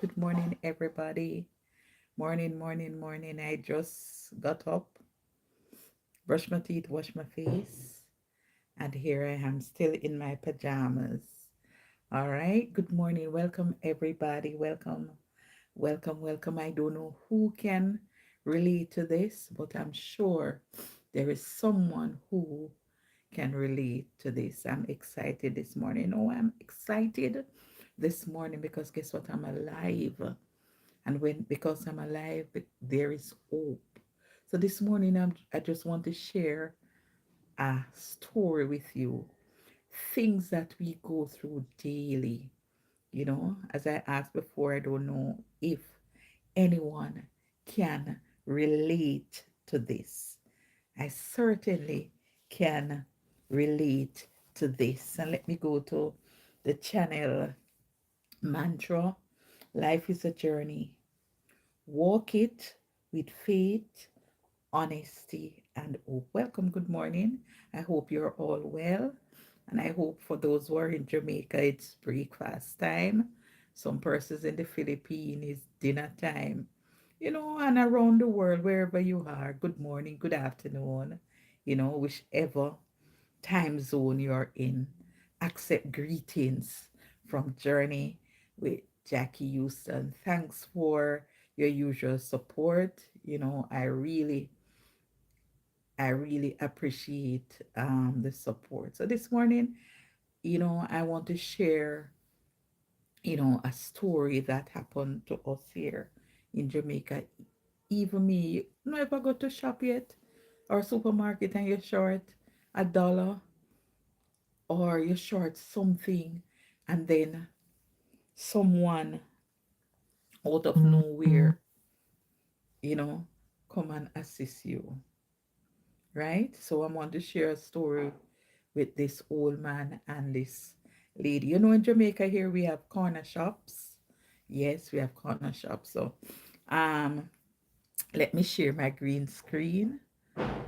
Good morning, everybody. Morning, morning, morning. I just got up, brushed my teeth, washed my face, and here I am still in my pajamas. All right. Good morning. Welcome, everybody. Welcome, welcome, welcome. I don't know who can relate to this, but I'm sure there is someone who can relate to this. I'm excited this morning. Oh, I'm excited this morning because guess what? I'm alive. And when because I'm alive, there is hope. So this morning I just want to share a story with you. Things that we go through daily. As I asked before, I don't know if anyone can relate to this. I certainly can relate to this. And let me go to the channel mantra. Life is a journey. Walk it with faith, honesty, and hope. Welcome, good morning. I hope you're all well. And I hope for those who are in Jamaica, it's breakfast time. Some persons in the Philippines, it's dinner time. And around the world, wherever you are, good morning, good afternoon, whichever time zone you're in. Accept greetings from Journey with Jackie Houston. Thanks for your usual support. I really appreciate the support. So this morning, I want to share, a story that happened to us here in Jamaica. Even me, you ever go to shop yet or supermarket and you're short $1 or you're short something, and then someone out of nowhere, you know, come and assist you, right? So I want to share a story with this old man and this lady. In Jamaica here we have corner shops. Yes, we have corner shops. So um let me share my green screen.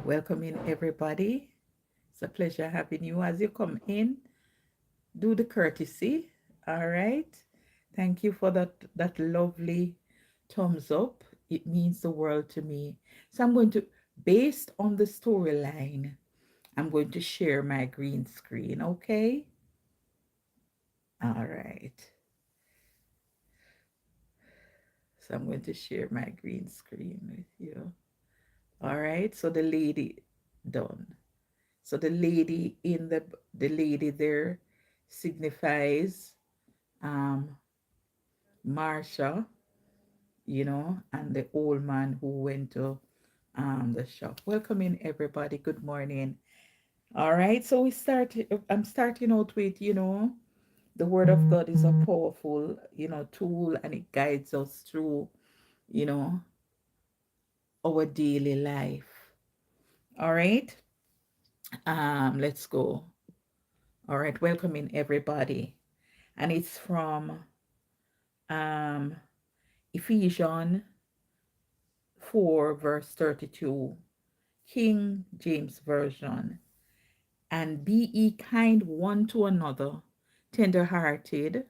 Welcoming everybody. It's a pleasure having you. As you come in, do the courtesy. All right. Thank you for that lovely thumbs up. It means the world to me. So I'm going to, based on the storyline, I'm going to share my green screen. Okay. All right. So I'm going to share my green screen with you. All right. So the lady done. So the lady there signifies um Marsha, and the old man who went to the shop. Welcoming everybody. Good morning. All right, so I'm starting out with, the word of God is a powerful, tool, and it guides us through, you know, our daily life. All right. Let's go. All right, welcoming everybody. And it's from um Ephesians 4, verse 32, King James Version. And be ye kind one to another, tender hearted,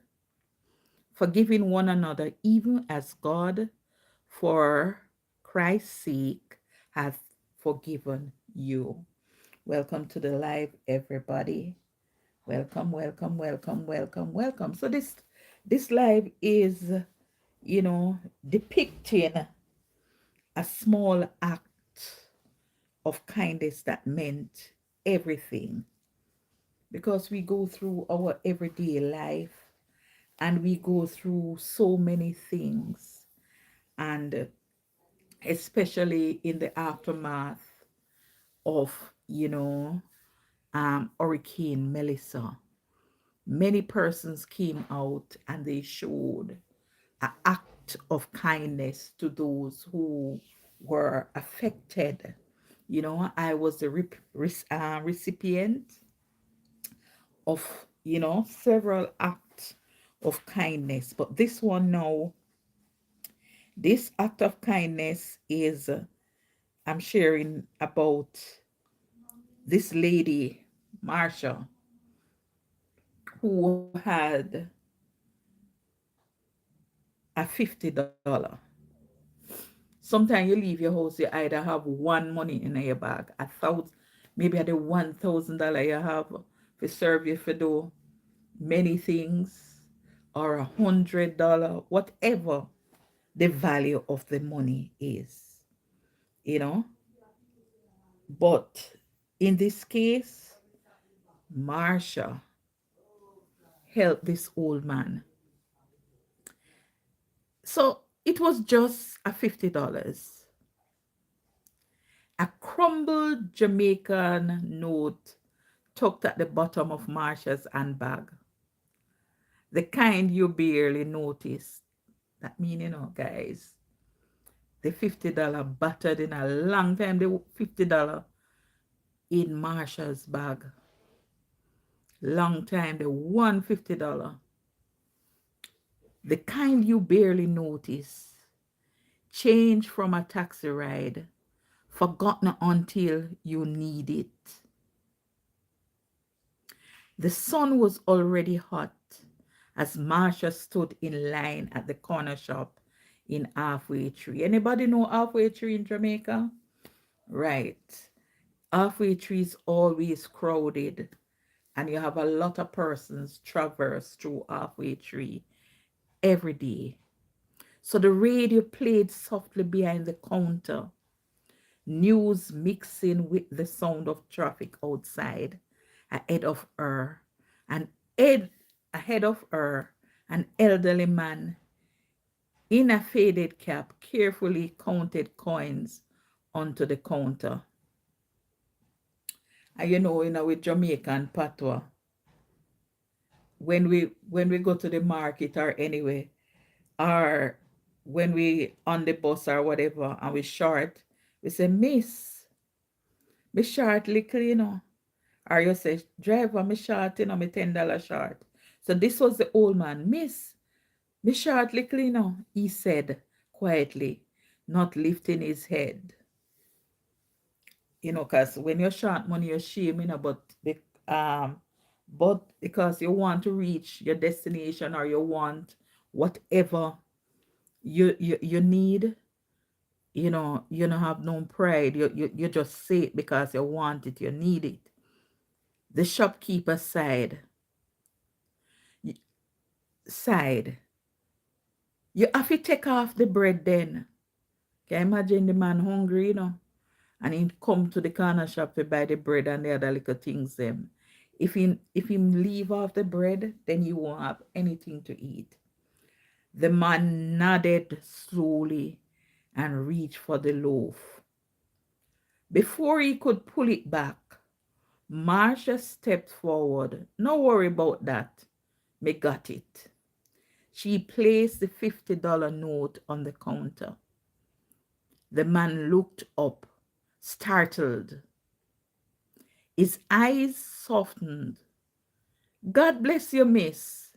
forgiving one another, even as God, for Christ's sake, hath forgiven you. Welcome to the live, everybody. Welcome, welcome, welcome, welcome, welcome. So this live is, depicting a small act of kindness that meant everything, because we go through our everyday life and we go through so many things, and especially in the aftermath of Hurricane Melissa, many persons came out and they showed an act of kindness to those who were affected. I was the recipient of several acts of kindness, but this act of kindness is, I'm sharing about this lady Marsha, who had at $50. Sometimes you leave your house, you either have one money in your bag, 1,000, maybe at the $1,000 you have to serve you for do many things, or $100, whatever the value of the money is, you know. But in this case, Marsha helped this old man. So it was just a $50. A crumbled Jamaican note tucked at the bottom of Marsha's handbag. The kind you barely notice. That mean, guys, the $50 battered in a long time. The $50 in Marsha's bag. Long time, the $150. The kind you barely notice. Change from a taxi ride. Forgotten until you need it. The sun was already hot as Marsha stood in line at the corner shop in Halfway Tree. Anybody know Halfway Tree in Jamaica? Right. Halfway Tree is always crowded, and you have a lot of persons traverse through Halfway Tree every day. So the radio played softly behind the counter, news mixing with the sound of traffic outside. Ahead of her, and ahead of her, an elderly man in a faded cap carefully counted coins onto the counter. And with Jamaican patois, when we go to the market or anyway, or when we on the bus or whatever, and we short, we say, Miss, me short little, Or you say, driver, me short, me $10 short. So this was the old man. Miss, me short little, he said quietly, not lifting his head. Because when you're short money, you're shame, but because you want to reach your destination, or you want whatever you need, you don't have no pride. You just say it because you want it, you need it. The shopkeeper sighed. You have to take off the bread then. Can you imagine the man hungry, and he come to the corner shop to buy the bread and the other little things them. If him leave off the bread, then you won't have anything to eat. The man nodded slowly and reached for the loaf. Before he could pull it back, Marcia stepped forward. No worry about that. Me got it. She placed the $50 note on the counter. The man looked up, startled. His eyes softened. God bless you, miss.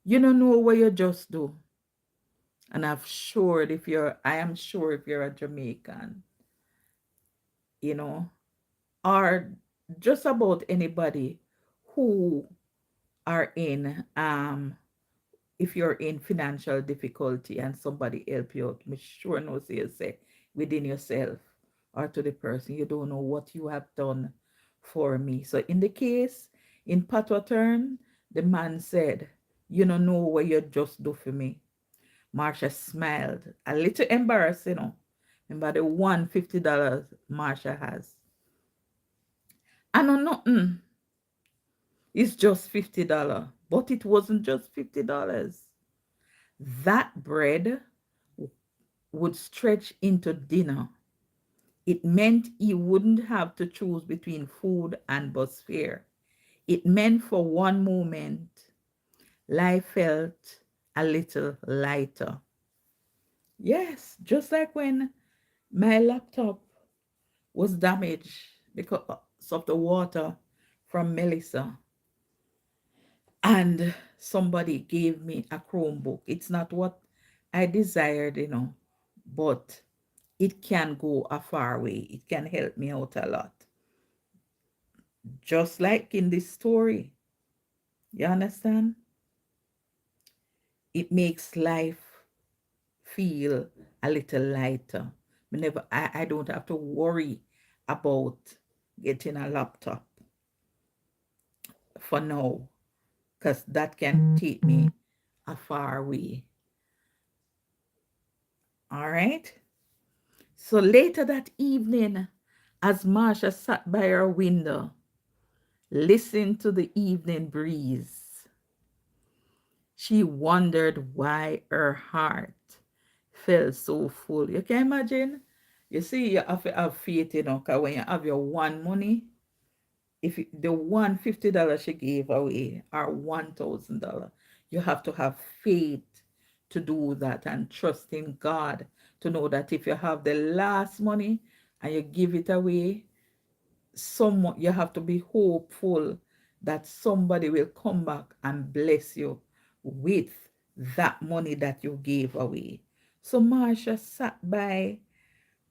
You don't know what you just do. And I am sure if you're a Jamaican, you know, or just about anybody who are in if you're in financial difficulty and somebody help you out, make sure no say within yourself or to the person, you don't know what you have done for me. So in the case, in patois term, the man said, you don't know what you just do for me. Marsha smiled, a little embarrassed, Remember the $150 Marsha has. I know nothing. It's just $50. But it wasn't just $50. That bread would stretch into dinner. It meant he wouldn't have to choose between food and bus fare. It meant for one moment, life felt a little lighter. Yes, just like when my laptop was damaged because of the water from Melissa, and somebody gave me a Chromebook. It's not what I desired, but it can go a far way. It can help me out a lot. Just like in this story. You understand? it makes life feel a little lighter. I don't have to worry about getting a laptop for now, because that can take me a far way. All right. So later that evening, as Marsha sat by her window, listening to the evening breeze, she wondered why her heart felt so full. You can imagine? You see, you have to have faith, because when you have your one money, if the $150 she gave away are $1,000, you have to have faith to do that and trust in God to know that if you have the last money and you give it away, someone you have to be hopeful that somebody will come back and bless you with that money that you gave away. So Marsha sat by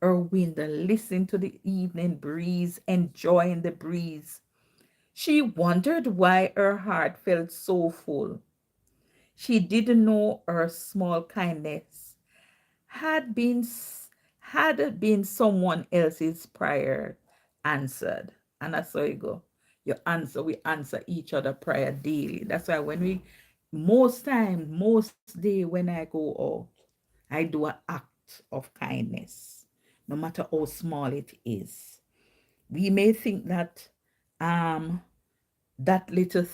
her window, listening to the evening breeze, enjoying the breeze. She wondered why her heart felt so full. She didn't know her small kindness had been someone else's prayer answered. And that's how you go. We answer each other prayer daily. That's why when we most day when I go out, I do an act of kindness, no matter how small it is. We may think that um that little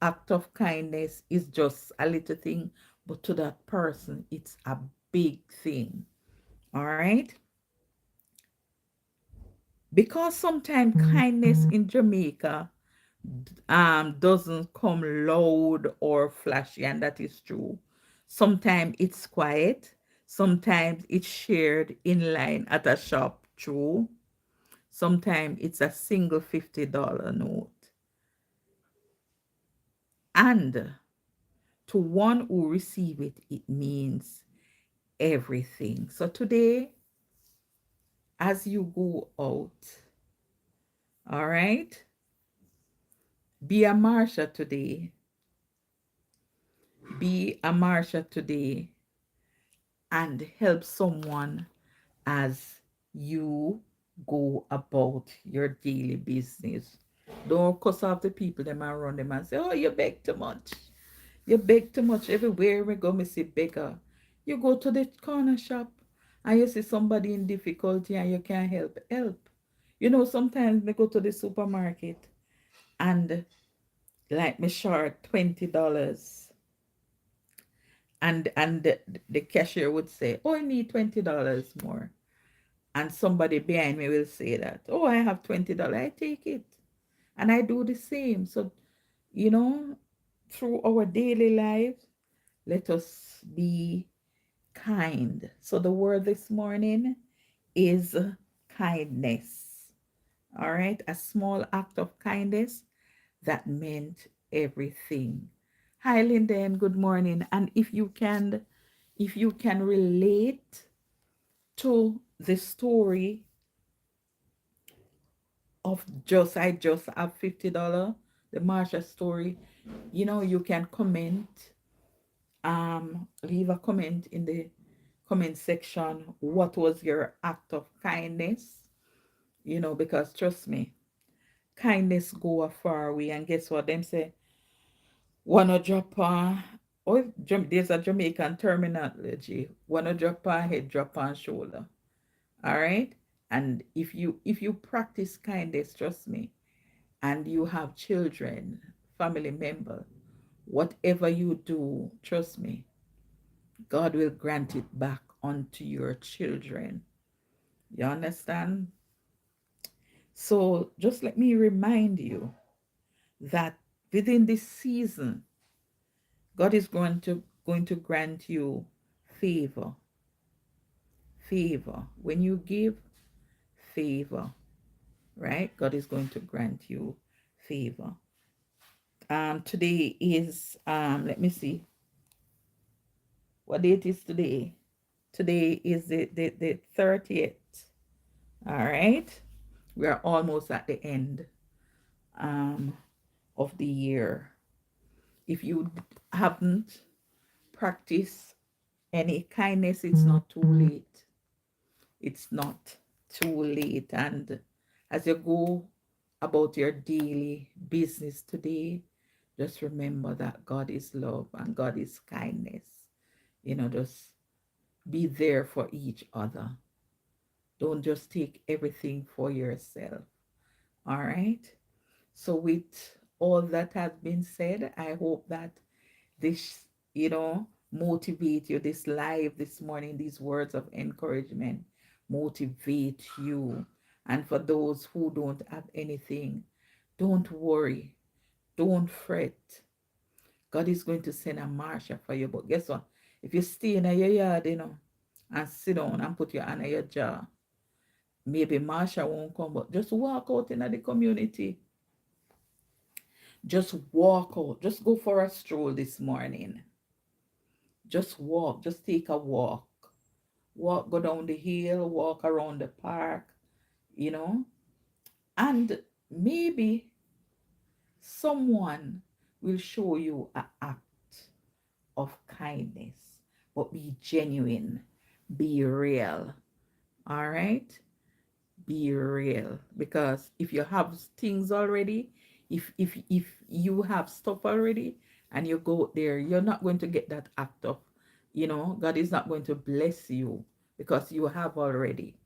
act of kindness is just a little thing, but to that person, it's a big thing. All right? Because sometimes kindness in Jamaica doesn't come loud or flashy, and that is true. Sometimes it's quiet, sometimes it's shared in line at a shop, true. Sometimes it's a single $50 note. And to one who receive it, it means everything. So today, as you go out, all right, be a Marsha today. Be a Marsha today and help someone as you go about your daily business. Don't cuss off the people them around them and say, oh, you beg too much. You beg too much. Everywhere we go, me see beggar. You go to the corner shop and you see somebody in difficulty and you can't help. Sometimes we go to the supermarket and like me short $20, and the cashier would say, oh, I need $20 more. And somebody behind me will say that, oh, I have $20. I take it. And I do the same. So, you know, through our daily lives, let us be kind. So the word this morning is kindness. All right, a small act of kindness that meant everything. Hi, Linda, and good morning. And if you can relate to the story of I just have $50, the Marsha story, you can comment, leave a comment in the comment section. What was your act of kindness? Because trust me, kindness go a far way. And guess what? Them say, wanna drop on, oh, there's a Jamaican terminology. Wanna drop on head, drop on shoulder. All right. And if you practice kindness, trust me, and you have children, family member, whatever you do, trust me, God will grant it back unto your children. You understand? So just let me remind you that within this season, God is going to grant you favor. Favor. When you give favor, right? God is going to grant you favor. Today is let me see what date is today. Today is the 30th. All right. We are almost at the end um of the year. If you haven't practice any kindness. It's not too late. It's not too late. And as you go about your daily business today, just remember that God is love and God is kindness. Just be there for each other. Don't just take everything for yourself. All right. So, with all that has been said, I hope that this, motivate you. This live this morning, these words of encouragement motivate you. And for those who don't have anything, don't worry, don't fret. God is going to send a marshal for you. But guess what? If you stay in your yard, and sit down and put your hand on your jaw, maybe Marsha won't come, but just walk out in the community. Just walk out. Just go for a stroll this morning. Just walk. Just take a walk. Walk, go down the hill, walk around the park, you know, and maybe someone will show you an act of kindness, but be genuine, be real. All right? Be real, because if you have things already, if you have stuff already and you go there, you're not going to get that act of, God is not going to bless you because you have already.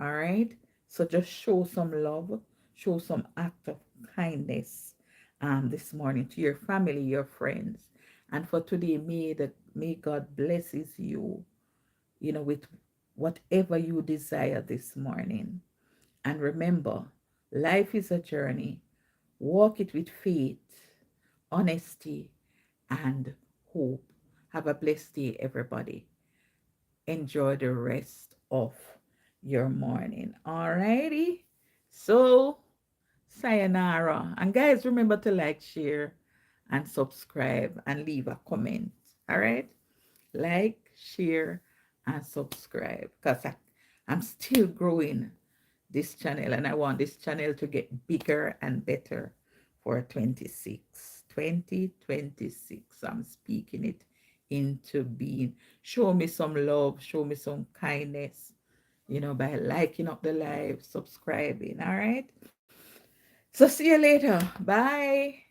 All right, so just show some love, show some act of kindness this morning to your family, your friends. And for today, may God blesses you, with whatever you desire this morning. And remember, life is a journey. Walk it with faith, honesty, and hope. Have a blessed day, everybody. Enjoy the rest of your morning. Alrighty. So, sayonara. And guys, remember to like, share, and subscribe and leave a comment. All right? Like, share, and subscribe, because I'm still growing this channel and I want this channel to get bigger and better for 2026. I'm speaking it into being. Show me some love, show me some kindness, by liking up the live, subscribing. All right. So see you later. Bye.